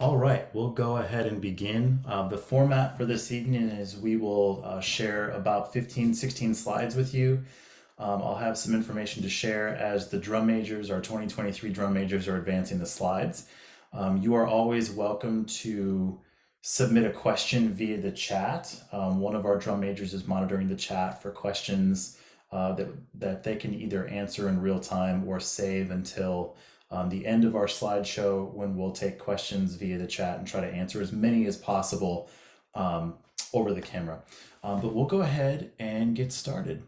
All right, we'll go ahead and begin. The format for this evening is we will share about 15, 16 slides with you. I'll have some information to share as the drum majors, our 2023 drum majors, are advancing the slides. You are always welcome to submit a question via the chat. One of our drum majors is monitoring the chat for questions that they can either answer in real time or save until the end of our slideshow, when we'll take questions via the chat and try to answer as many as possible over the camera. But we'll go ahead and get started.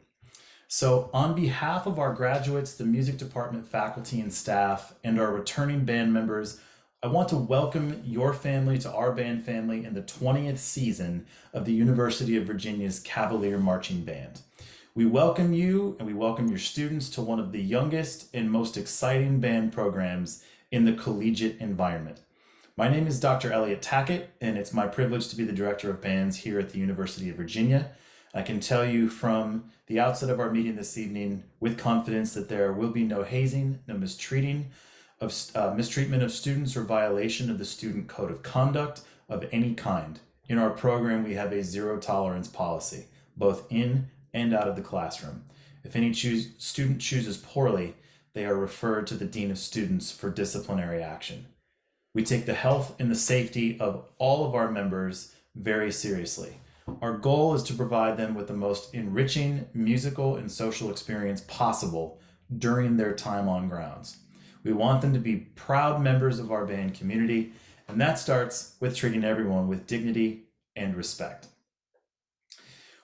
So on behalf of our graduates, the music department faculty and staff, and our returning band members, I want to welcome your family to our band family in the 20th season of the University of Virginia's Cavalier Marching Band. We welcome you and we welcome your students to one of the youngest and most exciting band programs in the collegiate environment. My name is Dr. Elliot Tackett, and it's my privilege to be the director of bands here at the University of Virginia. I can tell you from the outset of our meeting this evening with confidence that there will be no hazing, no mistreatment of students or violation of the student code of conduct of any kind. In our program, we have a zero tolerance policy, both in and out of the classroom. If any student chooses poorly, they are referred to the Dean of Students for disciplinary action. We take the health and the safety of all of our members very seriously. Our goal is to provide them with the most enriching musical and social experience possible during their time on grounds. We want them to be proud members of our band community, and that starts with treating everyone with dignity and respect.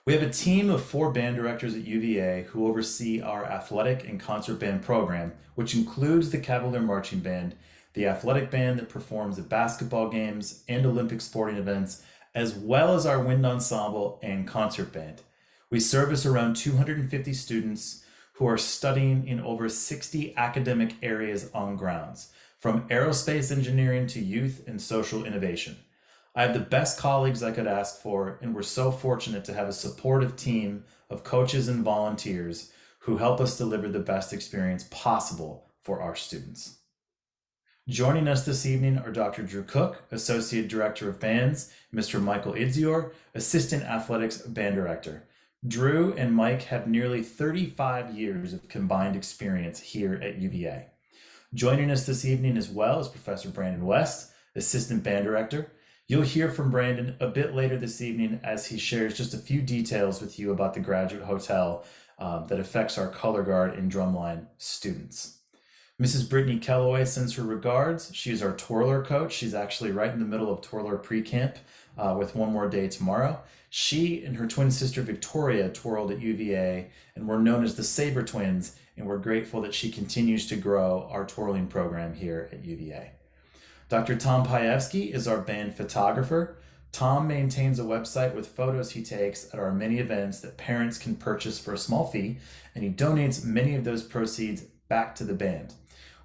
We have a team of 4 band directors at UVA who oversee our athletic and concert band program, which includes the Cavalier Marching Band, the athletic band that performs at basketball games and Olympic sporting events, as well as our wind ensemble and concert band. We service around 250 students who are studying in over 60 academic areas on grounds, from aerospace engineering to youth and social innovation. I have the best colleagues I could ask for, and we're so fortunate to have a supportive team of coaches and volunteers who help us deliver the best experience possible for our students. Joining us this evening are Dr. Drew Cook, Associate Director of Bands, Mr. Michael Idzior, Assistant Athletics Band Director. Drew and Mike have nearly 35 years of combined experience here at UVA. Joining us this evening as well is Professor Brandon West, Assistant Band Director. You'll hear from Brandon a bit later this evening as he shares just a few details with you about the graduate hotel that affects our Colorguard and Drumline students. Mrs. Brittany Kellaway sends her regards. She is our twirler coach. She's actually right in the middle of twirler pre-camp with one more day tomorrow. She and her twin sister Victoria twirled at UVA and were known as the Saber Twins, and we're grateful that she continues to grow our twirling program here at UVA. Dr. Tom Pajewski is our band photographer. Tom maintains a website with photos he takes at our many events that parents can purchase for a small fee, and he donates many of those proceeds back to the band.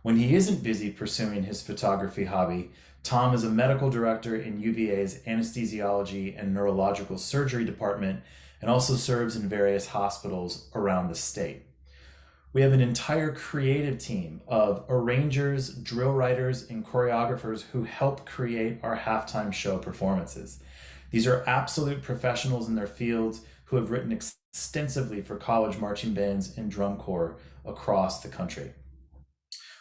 When he isn't busy pursuing his photography hobby, Tom is a medical director in UVA's anesthesiology and neurological surgery department and also serves in various hospitals around the state. We have an entire creative team of arrangers, drill writers, and choreographers who help create our halftime show performances. These are absolute professionals in their fields who have written extensively for college marching bands and drum corps across the country.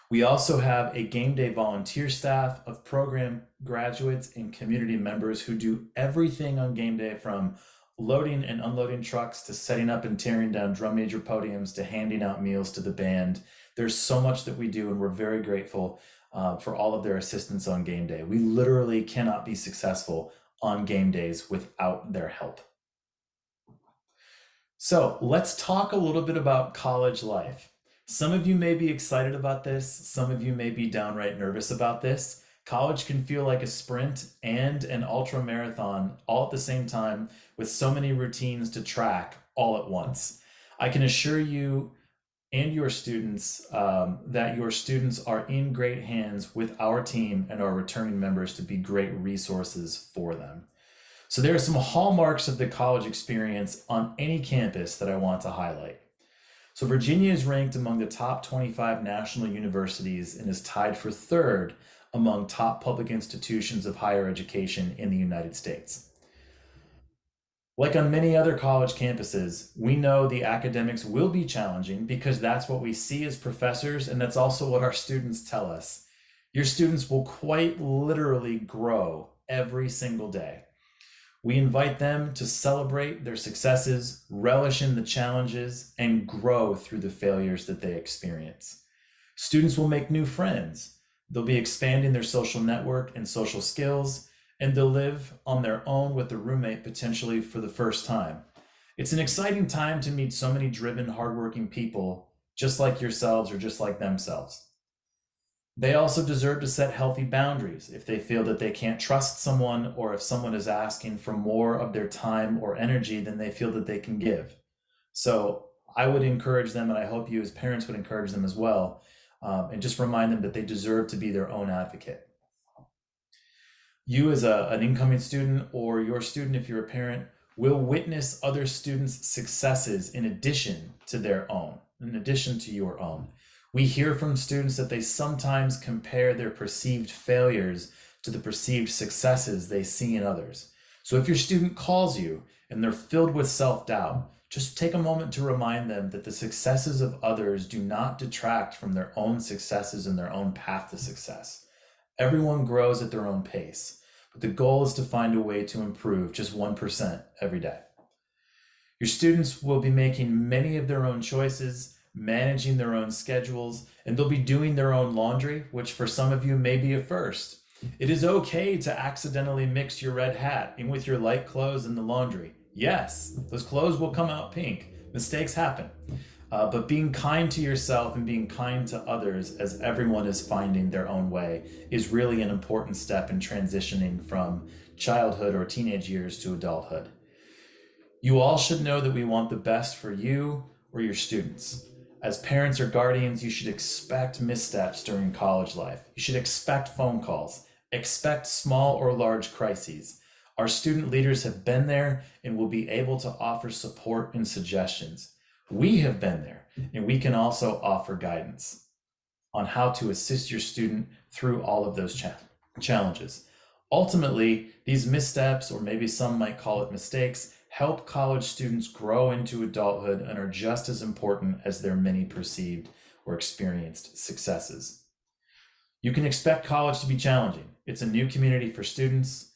We also have a game day volunteer staff of program graduates and community members who do everything on game day, from loading and unloading trucks to setting up and tearing down drum major podiums to handing out meals to the band. There's so much that we do, and we're very grateful for all of their assistance on game day. We literally cannot be successful on game days without their help. So let's talk a little bit about college life. Some of you may be excited about this. Some of you may be downright nervous about this. College can feel like a sprint and an ultra marathon all at the same time, with so many routines to track all at once. I can assure you and your students that your students are in great hands with our team and our returning members to be great resources for them. So there are some hallmarks of the college experience on any campus that I want to highlight. So Virginia is ranked among the top 25 national universities and is tied for 3rd among top public institutions of higher education in the United States. Like on many other college campuses, we know the academics will be challenging because that's what we see as professors, and that's also what our students tell us. Your students will quite literally grow every single day. We invite them to celebrate their successes, relish in the challenges, and grow through the failures that they experience. Students will make new friends. They'll be expanding their social network and social skills, and they'll live on their own with a roommate potentially for the first time. It's an exciting time to meet so many driven, hardworking people, just like yourselves or just like themselves. They also deserve to set healthy boundaries if they feel that they can't trust someone, or if someone is asking for more of their time or energy than they feel that they can give. So I would encourage them, and I hope you as parents would encourage them as well, and just remind them that they deserve to be their own advocate. You as an incoming student, or your student if you're a parent, will witness other students' successes in addition to their own, in addition to your own. We hear from students that they sometimes compare their perceived failures to the perceived successes they see in others. So if your student calls you and they're filled with self-doubt, just take a moment to remind them that the successes of others do not detract from their own successes and their own path to success. Everyone grows at their own pace, but the goal is to find a way to improve just 1% every day. Your students will be making many of their own choices, managing their own schedules, and they'll be doing their own laundry, which for some of you may be a first. It is okay to accidentally mix your red hat in with your light clothes in the laundry. Yes, those clothes will come out pink. Mistakes happen. But being kind to yourself and being kind to others as everyone is finding their own way is really an important step in transitioning from childhood or teenage years to adulthood. You all should know that we want the best for you or your students. As parents or guardians, you should expect missteps during college life. You should expect phone calls, expect small or large crises. Our student leaders have been there and will be able to offer support and suggestions. We have been there, and we can also offer guidance on how to assist your student through all of those challenges. Ultimately, these missteps, or maybe some might call it mistakes, help college students grow into adulthood and are just as important as their many perceived or experienced successes. You can expect college to be challenging. It's a new community for students.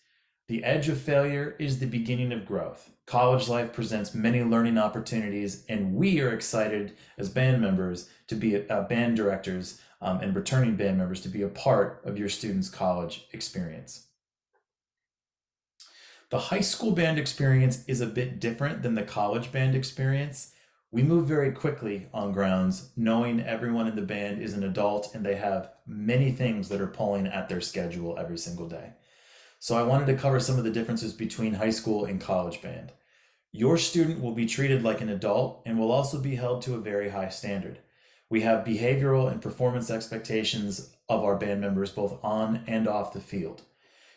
The edge of failure is the beginning of growth. College life presents many learning opportunities, and we are excited as band members to be band directors and returning band members to be a part of your students' college experience. The high school band experience is a bit different than the college band experience. We move very quickly on grounds, knowing everyone in the band is an adult and they have many things that are pulling at their schedule every single day. So I wanted to cover some of the differences between high school and college band. Your student will be treated like an adult and will also be held to a very high standard. We have behavioral and performance expectations of our band members both on and off the field.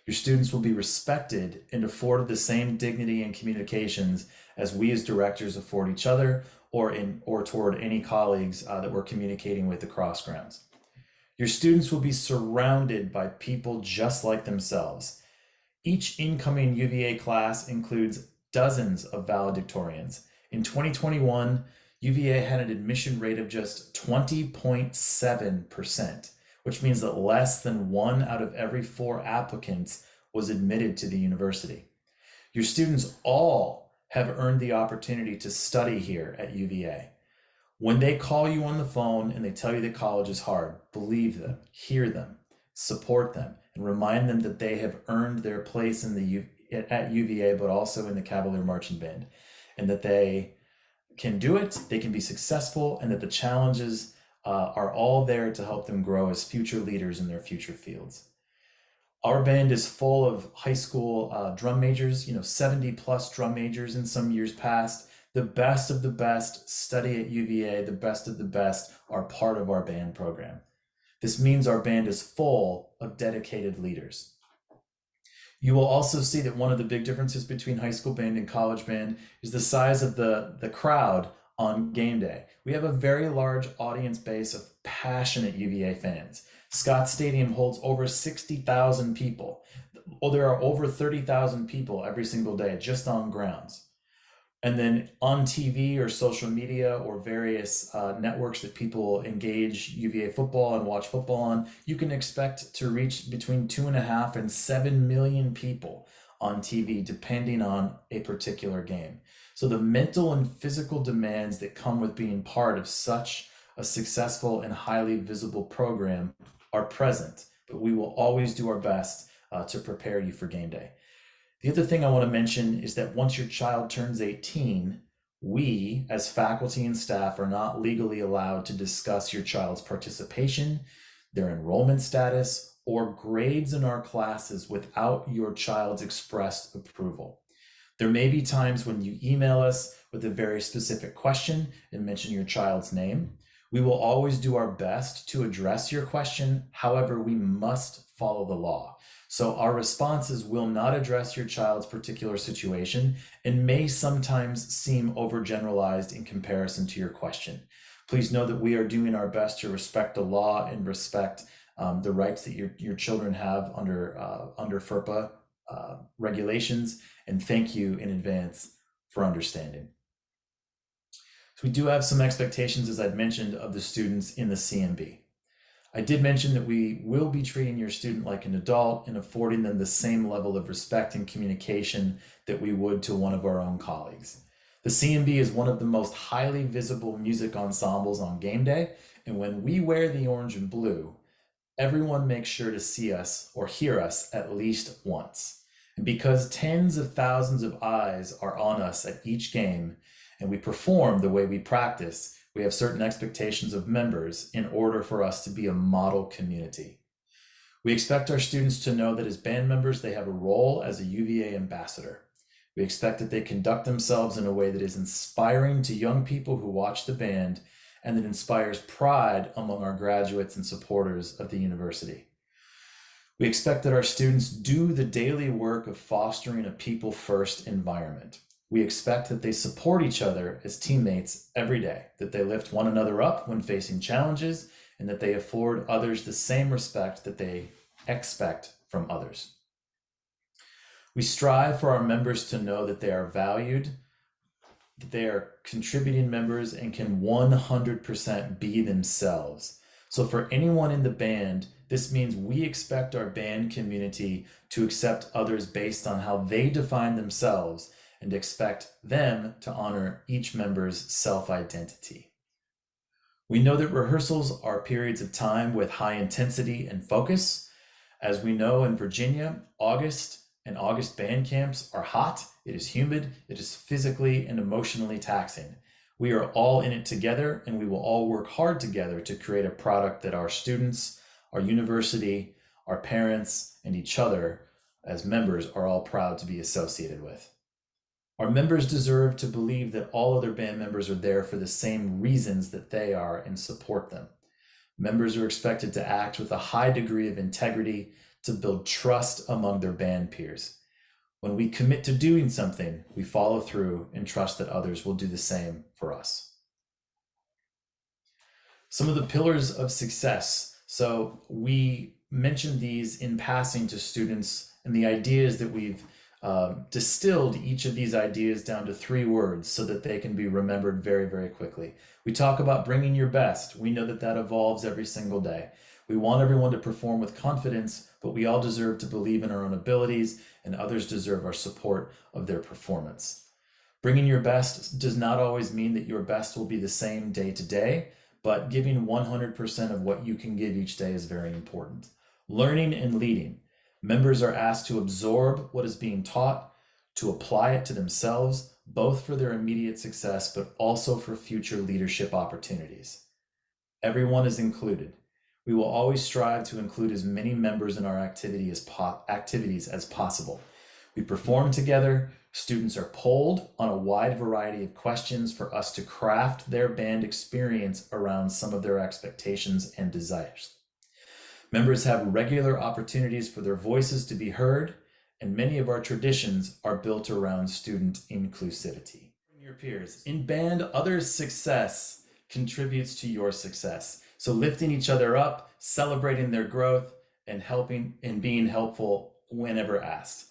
Your students will be respected and afforded the same dignity and communications as we as directors afford each other or toward any colleagues that we're communicating with across grounds. Your students will be surrounded by people just like themselves. Each incoming UVA class includes dozens of valedictorians. In 2021, UVA had an admission rate of just 20.7%. which means that less than 1 out of every 4 applicants was admitted to the university. Your students all have earned the opportunity to study here at UVA. When they call you on the phone and they tell you that college is hard, believe them, hear them, support them, and remind them that they have earned their place at UVA, but also in the Cavalier Marching Band, and that they can do it, they can be successful, and that the challenges are all there to help them grow as future leaders in their future fields. Our band is full of high school drum majors, 70 plus drum majors in some years past. The best of the best study at UVA, the best of the best are part of our band program. This means our band is full of dedicated leaders. You will also see that one of the big differences between high school band and college band is the size of the crowd on game day. We have a very large audience base of passionate UVA fans. Scott Stadium holds over 60,000 people. Oh, there are over 30,000 people every single day just on grounds. And then on TV or social media or various networks that people engage UVA football and watch football on, you can expect to reach between 2.5 and 7 million people on TV, depending on a particular game. So the mental and physical demands that come with being part of such a successful and highly visible program are present, but we will always do our best to prepare you for game day. The other thing I want to mention is that once your child turns 18, we, as faculty and staff, are not legally allowed to discuss your child's participation, their enrollment status, or grades in our classes without your child's expressed approval. There may be times when you email us with a very specific question and mention your child's name. We will always do our best to address your question. However, we must follow the law. So our responses will not address your child's particular situation and may sometimes seem overgeneralized in comparison to your question. Please know that we are doing our best to respect the law and respect the rights that your children have under FERPA regulations, and thank you in advance for understanding. So we do have some expectations, as I've mentioned, of the students in the CMB. I did mention that we will be treating your student like an adult and affording them the same level of respect and communication that we would to one of our own colleagues. The CMB is one of the most highly visible music ensembles on game day, and when we wear the orange and blue, everyone makes sure to see us or hear us at least once. And because tens of thousands of eyes are on us at each game, and we perform the way we practice, we have certain expectations of members in order for us to be a model community. We expect our students to know that as band members, they have a role as a UVA ambassador. We expect that they conduct themselves in a way that is inspiring to young people who watch the band and that inspires pride among our graduates and supporters of the university. We expect that our students do the daily work of fostering a people-first environment. We expect that they support each other as teammates every day, that they lift one another up when facing challenges, and that they afford others the same respect that they expect from others. We strive for our members to know that they are valued, that they are contributing members and can 100% be themselves. So for anyone in the band, this means we expect our band community to accept others based on how they define themselves and expect them to honor each member's self-identity. We know that rehearsals are periods of time with high intensity and focus. As we know in Virginia, August band camps are hot, it is humid, it is physically and emotionally taxing. We are all in it together, and we will all work hard together to create a product that our students, our university, our parents, and each other as members are all proud to be associated with. Our members deserve to believe that all other band members are there for the same reasons that they are and support them. Members are expected to act with a high degree of integrity to build trust among their band peers. When we commit to doing something, we follow through and trust that others will do the same for us. Some of the pillars of success. So we mentioned these in passing to students, and the ideas that we've distilled each of these ideas down to 3 words so that they can be remembered very, very quickly. We talk about bringing your best. We know that that evolves every single day. We want everyone to perform with confidence, but we all deserve to believe in our own abilities, and others deserve our support of their performance. Bringing your best does not always mean that your best will be the same day to day, but giving 100% of what you can give each day is very important. Learning and leading. Members are asked to absorb what is being taught, to apply it to themselves, both for their immediate success, but also for future leadership opportunities. Everyone is included. We will always strive to include as many members in our activities as possible. We perform together. Students are polled on a wide variety of questions for us to craft their band experience around some of their expectations and desires. Members have regular opportunities for their voices to be heard, and many of our traditions are built around student inclusivity. Your peers. In band, others' success contributes to your success. So lifting each other up, celebrating their growth, and helping and being helpful whenever asked.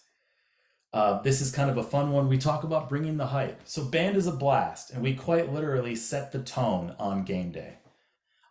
This is kind of a fun one. We talk about bringing the hype. So band is a blast, and we quite literally set the tone on game day.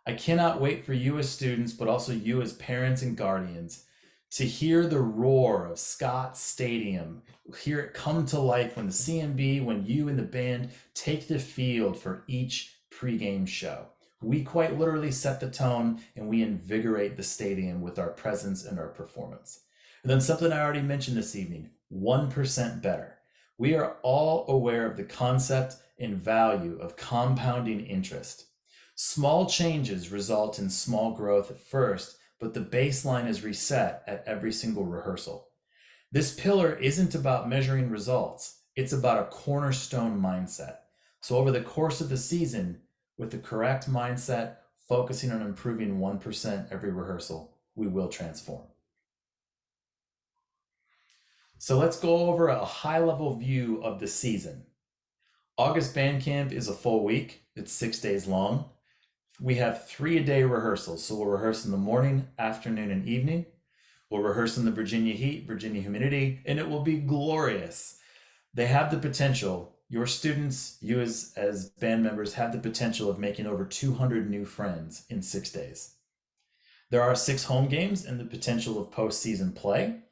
I cannot wait for you as students, but also you as parents and guardians, to hear the roar of Scott Stadium, hear it come to life when the CMB, when you and the band take the field for each pregame show. We quite literally set the tone, and we invigorate the stadium with our presence and our performance. And then something I already mentioned this evening, 1% better. We are all aware of the concept and value of compounding interest. Small changes result in small growth at first, but the baseline is reset at every single rehearsal. This pillar isn't about measuring results. It's about a cornerstone mindset. So over the course of the season, with the correct mindset, focusing on improving 1% every rehearsal, we will transform. So let's go over a high-level view of the season. August Bandcamp is a full week. It's 6 days long. We have 3-a-day rehearsals. So we'll rehearse in the morning, afternoon, and evening. We'll rehearse in the Virginia heat, Virginia humidity, and it will be glorious. They have the potential, your students, you as band members, have the potential of making over 200 new friends in 6 days. There are 6 home games and the potential of postseason play.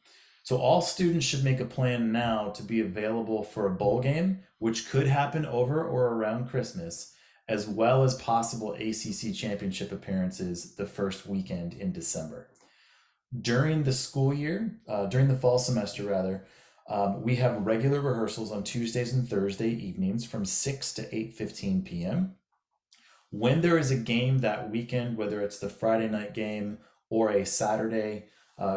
So all students should make a plan now to be available for a bowl game, which could happen over or around Christmas, as well as possible ACC championship appearances the first weekend in December. During the school year, during the fall semester rather, we have regular rehearsals on Tuesdays and Thursday evenings from 6 to 8:15 p.m. When there is a game that weekend, whether it's the Friday night game or a Saturday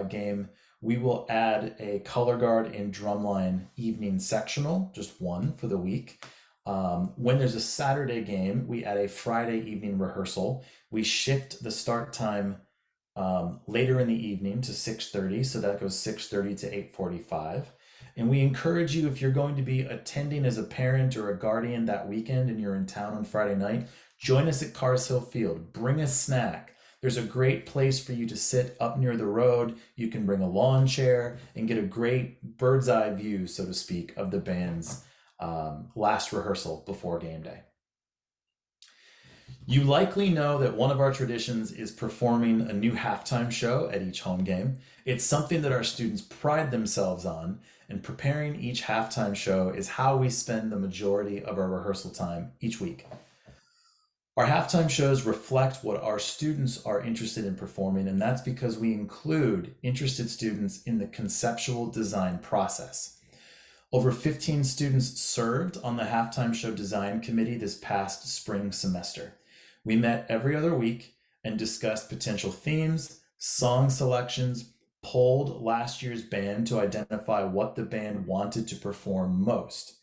game, we will add a Colorguard and Drumline evening sectional, just one for the week. When there's a Saturday game, we add a Friday evening rehearsal. We shift the start time later in the evening to 6:30, so that goes 6:30 to 8:45. And we encourage you, if you're going to be attending as a parent or a guardian that weekend and you're in town on Friday night, join us at Cars Hill Field. Bring a snack. There's a great place for you to sit up near the road. You can bring a lawn chair and get a great bird's eye view, so to speak, of the band's last rehearsal before game day. You likely know that one of our traditions is performing a new halftime show at each home game. It's something that our students pride themselves on, and preparing each halftime show is how we spend the majority of our rehearsal time each week. Our halftime shows reflect what our students are interested in performing, and that's because we include interested students in the conceptual design process. Over 15 students served on the halftime show design committee this past spring semester. We met every other week and discussed potential themes, song selections, polled last year's band to identify what the band wanted to perform most.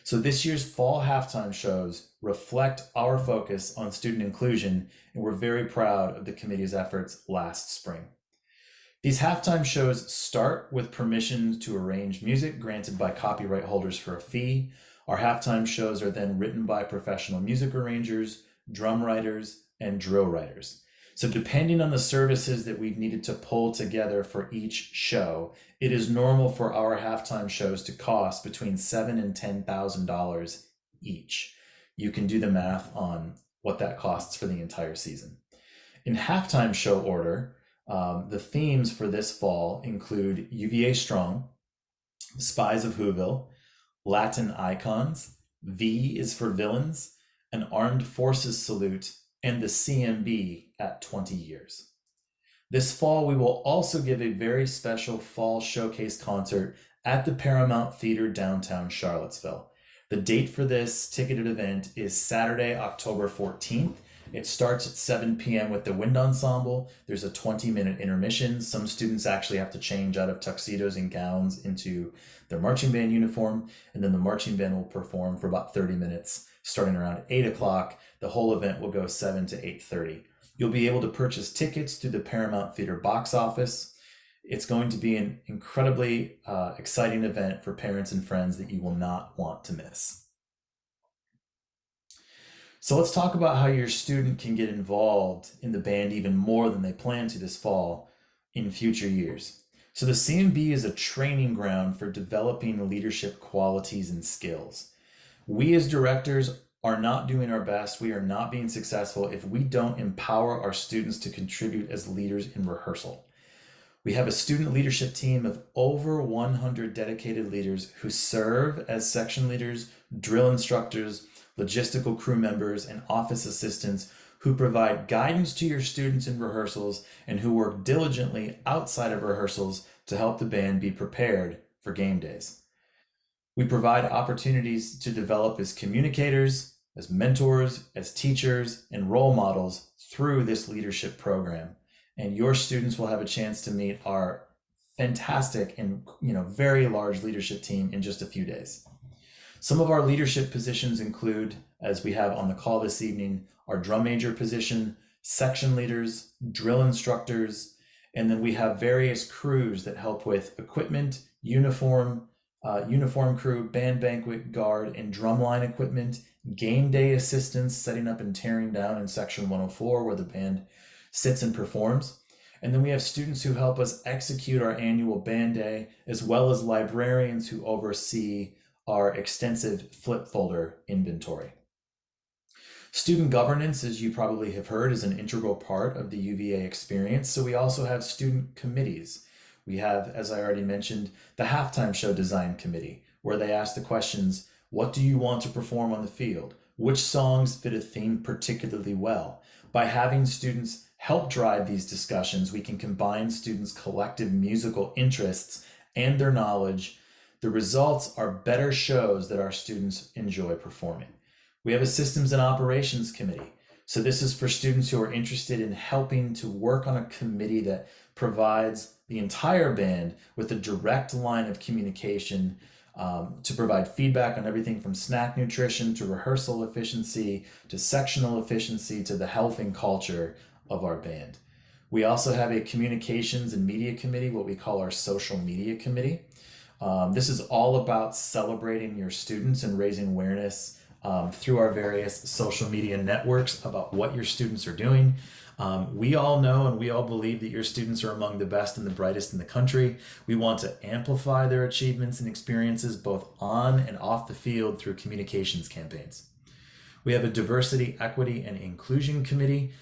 So this year's fall halftime shows reflect our focus on student inclusion, and we're very proud of the committee's efforts last spring. These halftime shows start with permission to arrange music granted by copyright holders for a fee. Our halftime shows are then written by professional music arrangers, drum writers, and drill writers. So depending on the services that we've needed to pull together for each show, it is normal for our halftime shows to cost between $7,000 and $10,000 each. You can do the math on what that costs for the entire season. In halftime show order, the themes for this fall include UVA Strong, Spies of Whoville, Latin Icons, V is for Villains, an Armed Forces Salute, and the CMB at 20 years. This fall, we will also give a very special fall showcase concert at the Paramount Theater downtown Charlottesville. The date for this ticketed event is Saturday, October 14th. It starts at 7 p.m. with the wind ensemble. There's a 20-minute intermission. Some students actually have to change out of tuxedos and gowns into their marching band uniform, and then the marching band will perform for about 30 minutes, starting around 8 o'clock. The whole event will go 7 to 8:30. You'll be able to purchase tickets through the Paramount Theater box office. It's going to be an incredibly exciting event for parents and friends that you will not want to miss. So let's talk about how your student can get involved in the band even more than they plan to this fall in future years. So the CMB is a training ground for developing leadership qualities and skills. We as directors are not doing our best. We are not being successful if we don't empower our students to contribute as leaders in rehearsal. We have a student leadership team of over 100 dedicated leaders who serve as section leaders, drill instructors, logistical crew members, and office assistants who provide guidance to your students in rehearsals and who work diligently outside of rehearsals to help the band be prepared for game days. We provide opportunities to develop as communicators, as mentors, as teachers, and role models through this leadership program. And your students will have a chance to meet our fantastic and very large leadership team in just a few days. Some of our leadership positions include, as we have on the call this evening, our drum major position, section leaders, drill instructors, and then we have various crews that help with equipment, uniform crew, band banquet, guard, and drumline equipment, game day assistants, setting up and tearing down in section 104 where the band sits and performs. And then we have students who help us execute our annual band day, as well as librarians who oversee our extensive flip folder inventory. Student governance, as you probably have heard, is an integral part of the UVA experience. So we also have student committees. We have, as I already mentioned, the halftime show design committee, where they ask the questions, what do you want to perform on the field? Which songs fit a theme particularly well? By having students help drive these discussions, we can combine students' collective musical interests and their knowledge. The results are better shows that our students enjoy performing. We have a systems and operations committee. So this is for students who are interested in helping to work on a committee that provides the entire band with a direct line of communication to provide feedback on everything from snack nutrition to rehearsal efficiency to sectional efficiency to the health and culture of our band. We also have a communications and media committee, what we call our social media committee. This is all about celebrating your students and raising awareness through our various social media networks about what your students are doing. We all know and we all believe that your students are among the best and the brightest in the country. We want to amplify their achievements and experiences both on and off the field through communications campaigns. We have a diversity, equity, and inclusion committee.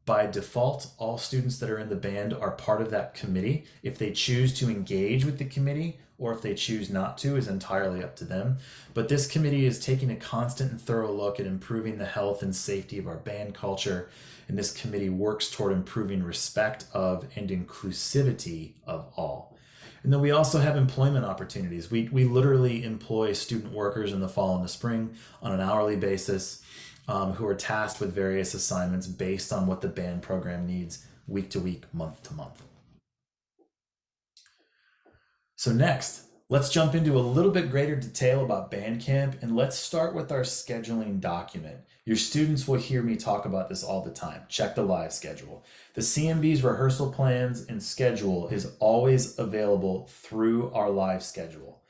By default, all students that are in the band are part of that committee. If they choose to engage with the committee or if they choose not to is entirely up to them. But this committee is taking a constant and thorough look at improving the health and safety of our band culture. And this committee works toward improving respect of and inclusivity of all. And then we also have employment opportunities. We literally employ student workers in the fall and the spring on an hourly basis who are tasked with various assignments based on what the band program needs week to week, month to month. So next, let's jump into a little bit greater detail about Bandcamp, and let's start with our scheduling document. Your students will hear me talk about this all the time. Check the live schedule. The CMB's rehearsal plans and schedule is always available through our live schedule.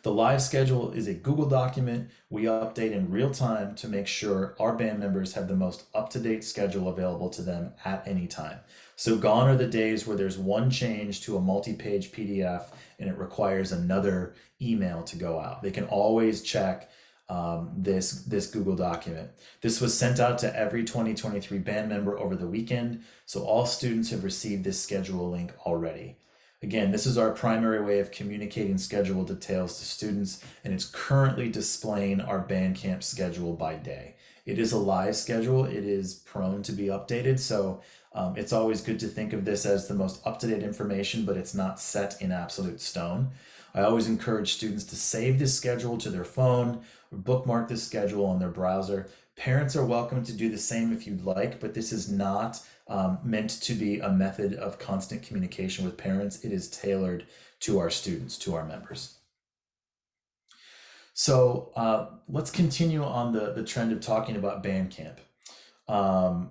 The live schedule is a Google document we update in real time to make sure our band members have the most up-to-date schedule available to them at any time. So gone are the days where there's one change to a multi-page PDF and it requires another email to go out. They can always check this Google document. This was sent out to every 2023 band member over the weekend, so all students have received this schedule link already. Again, this is our primary way of communicating schedule details to students, and it's currently displaying our Bandcamp schedule by day. It is a live schedule. It is prone to be updated, so it's always good to think of this as the most up-to-date information, but it's not set in absolute stone. I always encourage students to save this schedule to their phone or bookmark this schedule on their browser. Parents are welcome to do the same if you'd like, but this is not meant to be a method of constant communication with parents. It is tailored to our students, to our members. So let's continue on the trend of talking about Bandcamp.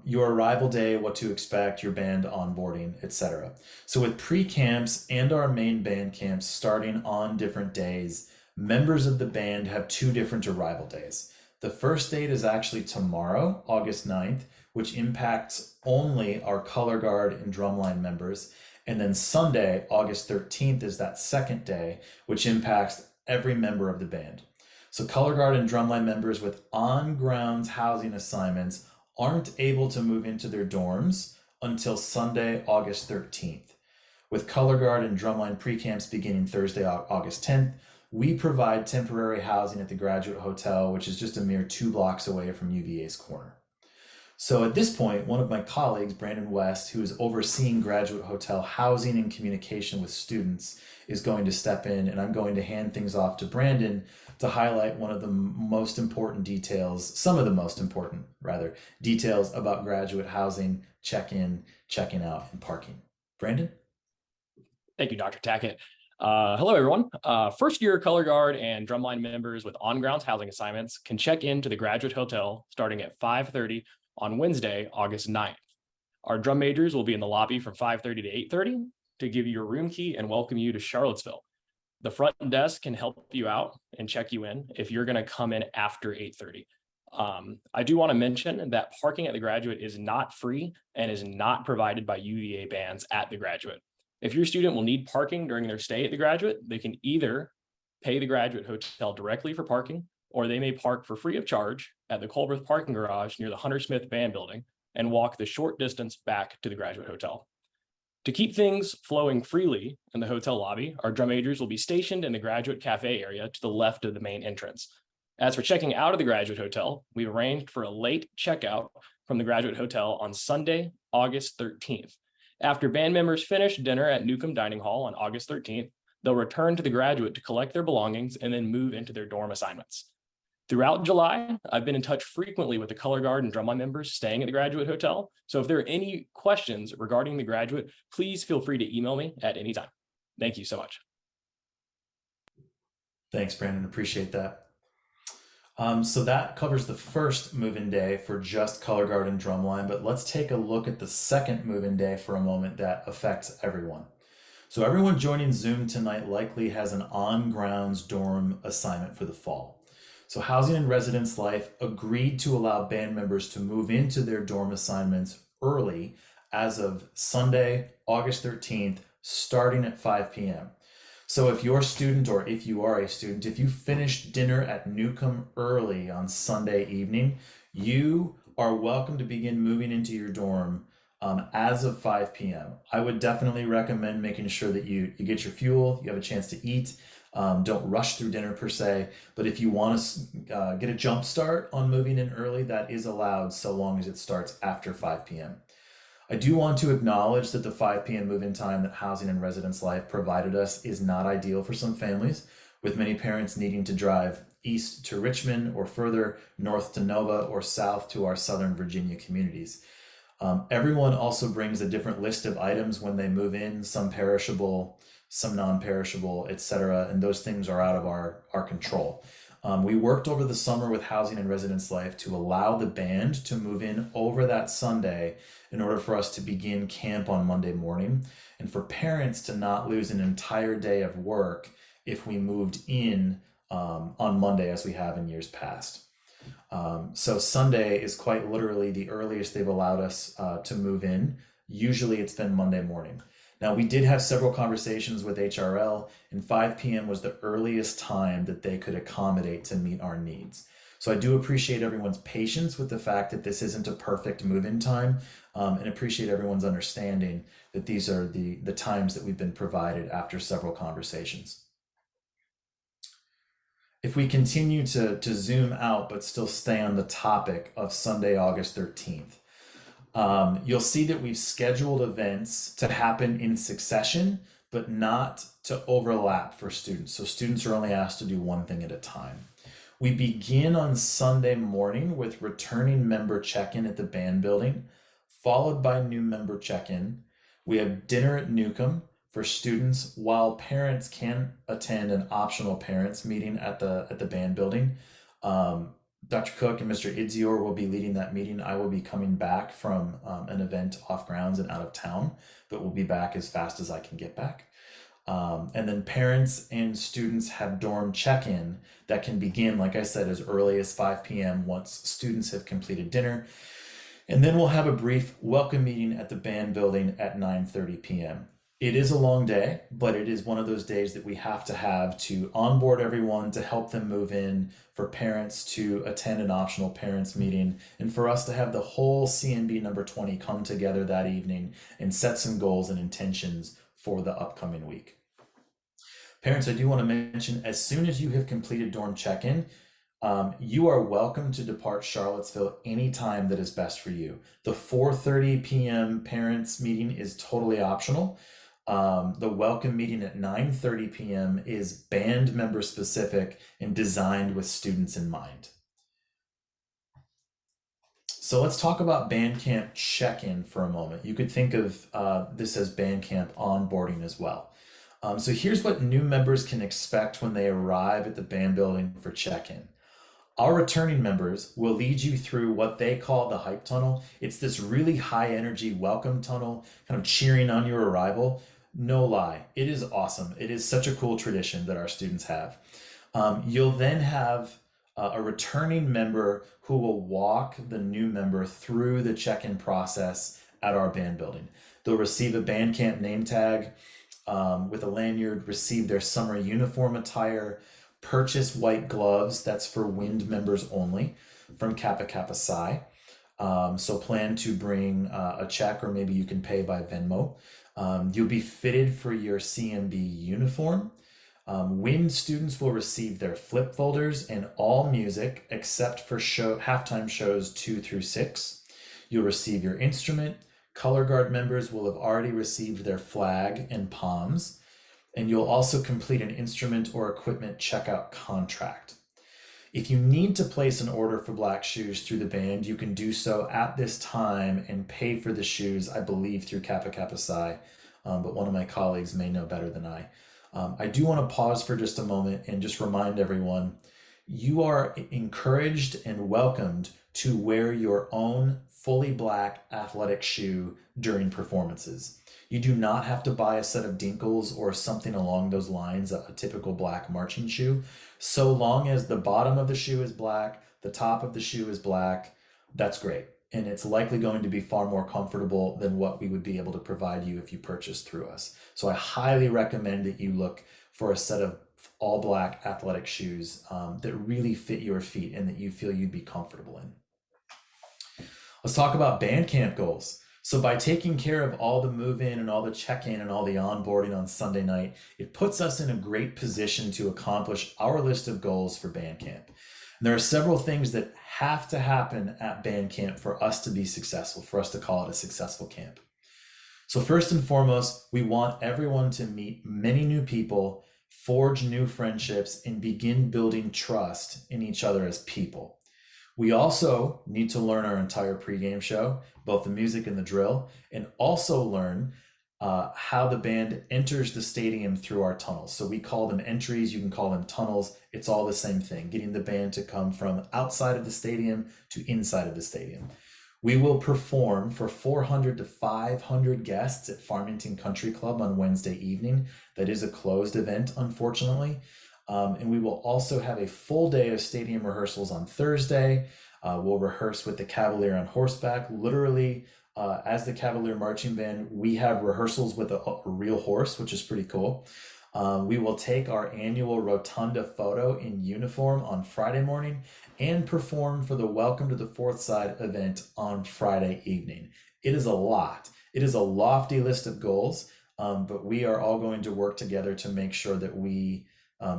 Your arrival day, what to expect, your band onboarding, etc. So with pre-camps and our main band camps starting on different days, members of the band have two different arrival days. The first date is actually tomorrow, August 9th, which impacts only our Colorguard and Drumline members. And then Sunday, August 13th, is that second day, which impacts every member of the band. So Colorguard and Drumline members with on-grounds housing assignments aren't able to move into their dorms until Sunday, August 13th. With Colorguard and Drumline pre-camps beginning Thursday, August 10th, we provide temporary housing at the Graduate Hotel, which is just a mere 2 blocks away from UVA's corner. So at this point, one of my colleagues, Brandon West, who is overseeing Graduate Hotel housing and communication with students, is going to step in, and I'm going to hand things off to Brandon to highlight one of the most important details, some of the most important, rather, details about graduate housing, check-in, checking out, and parking. Brandon? Thank you, Dr. Tackett. Hello, everyone. First-year Colorguard and Drumline members with on-grounds housing assignments can check into the Graduate Hotel starting at 5:30 on Wednesday, August 9th. Our drum majors will be in the lobby from 5:30 to 8:30 to give you your room key and welcome you to Charlottesville. The front desk can help you out and check you in if you're going to come in after 8:30. I do want to mention that parking at the Graduate is not free and is not provided by UVA bands at the Graduate. If your student will need parking during their stay at the Graduate, they can either pay the Graduate Hotel directly for parking, or they may park for free of charge at the Colbert parking garage near the Hunter Smith Band Building and walk the short distance back to the Graduate Hotel. To keep things flowing freely in the hotel lobby, our drum majors will be stationed in the Graduate Cafe area to the left of the main entrance. As for checking out of the Graduate Hotel, we've arranged for a late checkout from the Graduate Hotel on Sunday, August 13th. After band members finish dinner at Newcomb Dining Hall on August 13th, they'll return to the Graduate to collect their belongings and then move into their dorm assignments. Throughout July, I've been in touch frequently with the Colorguard and Drumline members staying at the Graduate Hotel. So if there are any questions regarding the Graduate, please feel free to email me at any time. Thank you so much. Thanks, Brandon. Appreciate that. So that covers the first move-in day for just Colorguard and Drumline, but let's take a look at the second move-in day for a moment that affects everyone. So everyone joining Zoom tonight likely has an on-grounds dorm assignment for the fall. So Housing and Residence Life agreed to allow band members to move into their dorm assignments early as of Sunday, August 13th, starting at 5 p.m. So if you're a student, or if you are a student, if you finish dinner at Newcomb early on Sunday evening, you are welcome to begin moving into your dorm as of 5 p.m. I would definitely recommend making sure that you get your fuel, you have a chance to eat. Don't rush through dinner per se, but if you want to get a jump start on moving in early, that is allowed so long as it starts after 5 p.m. I do want to acknowledge that the 5 p.m. move-in time that Housing and Residence Life provided us is not ideal for some families, with many parents needing to drive east to Richmond or further north to Nova or south to our Southern Virginia communities. Everyone also brings a different list of items when they move in, some perishable, some non-perishable, etc., and those things are out of our control. We worked over the summer with Housing and Residence Life to allow the band to move in over that Sunday in order for us to begin camp on Monday morning, and for parents to not lose an entire day of work if we moved in on Monday as we have in years past. So Sunday is quite literally the earliest they've allowed us to move in. Usually it's been Monday morning. Now, we did have several conversations with HRL, and 5 p.m. was the earliest time that they could accommodate to meet our needs. So I do appreciate everyone's patience with the fact that this isn't a perfect move-in time, and appreciate everyone's understanding that these are the times that we've been provided after several conversations. If we continue to zoom out but still stay on the topic of Sunday, August 13th, you'll see that we've scheduled events to happen in succession, but not to overlap for students. So students are only asked to do one thing at a time. We begin on Sunday morning with returning member check-in at the band building, followed by new member check-in. We have dinner at Newcomb for students, while parents can attend an optional parents meeting at the band building. Dr. Cook and Mr. Idzior will be leading that meeting. I will be coming back from an event off grounds and out of town, but we'll be back as fast as I can get back. And then parents and students have dorm check-in that can begin, like I said, as early as 5 p.m. once students have completed dinner. And then we'll have a brief welcome meeting at the band building at 9:30 p.m. It is a long day, but it is one of those days that we have to onboard everyone, to help them move in, for parents to attend an optional parents meeting, and for us to have the whole CNB number 20 come together that evening and set some goals and intentions for the upcoming week. Parents, I do want to mention, as soon as you have completed dorm check-in, you are welcome to depart Charlottesville anytime that is best for you. The 4:30 p.m. parents meeting is totally optional. The welcome meeting at 9:30 p.m. is band member specific and designed with students in mind. So let's talk about Bandcamp check-in for a moment. You could think of this as Bandcamp onboarding as well. So here's what new members can expect when they arrive at the band building for check-in. Our returning members will lead you through what they call the hype tunnel. It's this really high energy welcome tunnel, kind of cheering on your arrival. No lie, it is awesome. It is such a cool tradition that our students have. You'll then have a returning member who will walk the new member through the check-in process at our band building. They'll receive a Bandcamp name tag with a lanyard, receive their summer uniform attire, purchase white gloves, that's for WIND members only, from Kappa Kappa Psi. So plan to bring a check, or maybe you can pay by Venmo. You'll be fitted for your CMB uniform. WIND students will receive their flip folders and all music except for halftime shows 2 through 6. You'll receive your instrument. Colorguard members will have already received their flag and palms. And you'll also complete an instrument or equipment checkout contract. If you need to place an order for black shoes through the band, you can do so at this time and pay for the shoes, I believe, through Kappa Kappa Psi, but one of my colleagues may know better than I. I do want to pause for just a moment and just remind everyone, you are encouraged and welcomed to wear your own fully black athletic shoe during performances. You do not have to buy a set of Dinkles or something along those lines, a typical black marching shoe. So long as the bottom of the shoe is black, the top of the shoe is black, that's great. And it's likely going to be far more comfortable than what we would be able to provide you if you purchase through us. So I highly recommend that you look for a set of all black athletic shoes that really fit your feet and that you feel you'd be comfortable in. Let's talk about Bandcamp goals. So by taking care of all the move-in and all the check-in and all the onboarding on Sunday night, it puts us in a great position to accomplish our list of goals for Bandcamp. And there are several things that have to happen at Bandcamp for us to be successful, for us to call it a successful camp. So first and foremost, we want everyone to meet many new people, forge new friendships, and begin building trust in each other as people. We also need to learn our entire pregame show, both the music and the drill, and also learn how the band enters the stadium through our tunnels. So we call them entries, you can call them tunnels. It's all the same thing, getting the band to come from outside of the stadium to inside of the stadium. We will perform for 400 to 500 guests at Farmington Country Club on Wednesday evening. That is a closed event, unfortunately. And we will also have a full day of stadium rehearsals on Thursday. We'll rehearse with the Cavalier on horseback. Literally, as the Cavalier Marching Band, we have rehearsals with a real horse, which is pretty cool. We will take our annual Rotunda photo in uniform on Friday morning and perform for the Welcome to the Fourth Side event on Friday evening. It is a lot. It is a lofty list of goals, but we are all going to work together to make sure that we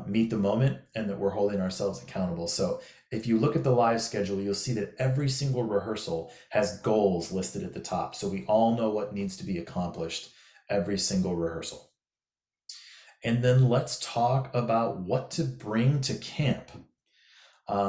meet the moment and that we're holding ourselves accountable. So if you look at the live schedule, you'll see that every single rehearsal has goals listed at the top. So we all know what needs to be accomplished every single rehearsal. And then let's talk about what to bring to camp.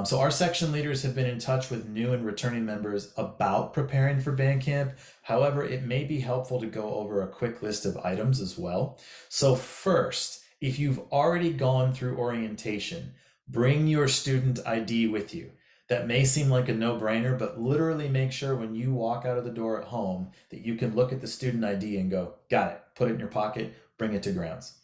So our section leaders have been in touch with new and returning members about preparing for Bandcamp. However, it may be helpful to go over a quick list of items as well. So first, if you've already gone through orientation, bring your student ID with you. That may seem like a no-brainer, but literally make sure when you walk out of the door at home that you can look at the student ID and go, got it, put it in your pocket, bring it to grounds.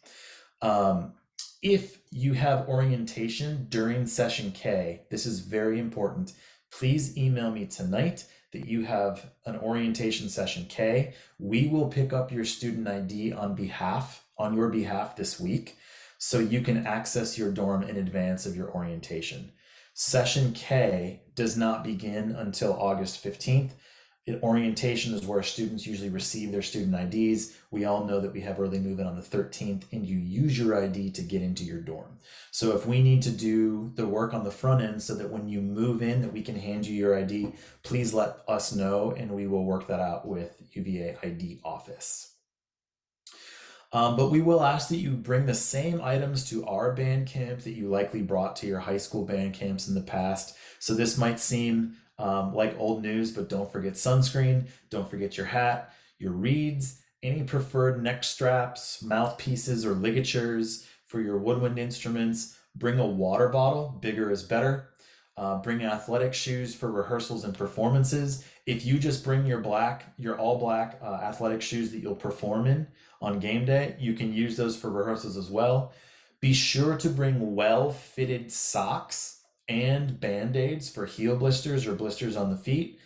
If you have orientation during session K, this is very important. Please email me tonight that you have an orientation session K. We will pick up your student ID on your behalf this week, so you can access your dorm in advance of your orientation. Session K does not begin until August 15th. Orientation is where students usually receive their student IDs. We all know that we have early move-in on the 13th, and you use your ID to get into your dorm. So if we need to do the work on the front end so that when you move in that we can hand you your ID, please let us know and we will work that out with UVA ID office. But we will ask that you bring the same items to our band camp that you likely brought to your high school band camps in the past. So this might seem like old news, but don't forget sunscreen, don't forget your hat, your reeds, any preferred neck straps, mouthpieces, or ligatures for your woodwind instruments. Bring a water bottle, bigger is better. Bring athletic shoes for rehearsals and performances. If you just bring your all black athletic shoes that you'll perform in on game day, you can use those for rehearsals as well. Be sure to bring well-fitted socks and band-aids for heel blisters or blisters on the feet.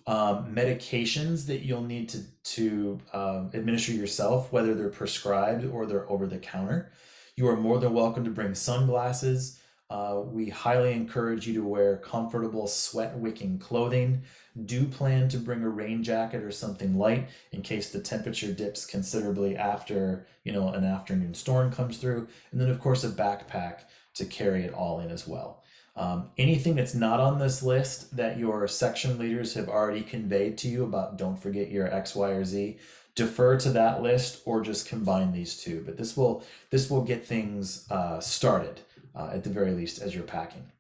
Medications that you'll need to administer yourself, whether they're prescribed or they're over the counter. You are more than welcome to bring sunglasses. We highly encourage you to wear comfortable sweat-wicking clothing. Do plan to bring a rain jacket or something light in case the temperature dips considerably after, an afternoon storm comes through. And then of course a backpack to carry it all in as well. Anything that's not on this list that your section leaders have already conveyed to you about don't forget your X, Y, or Z, defer to that list or just combine these two. But this will get things started at the very least as you're packing.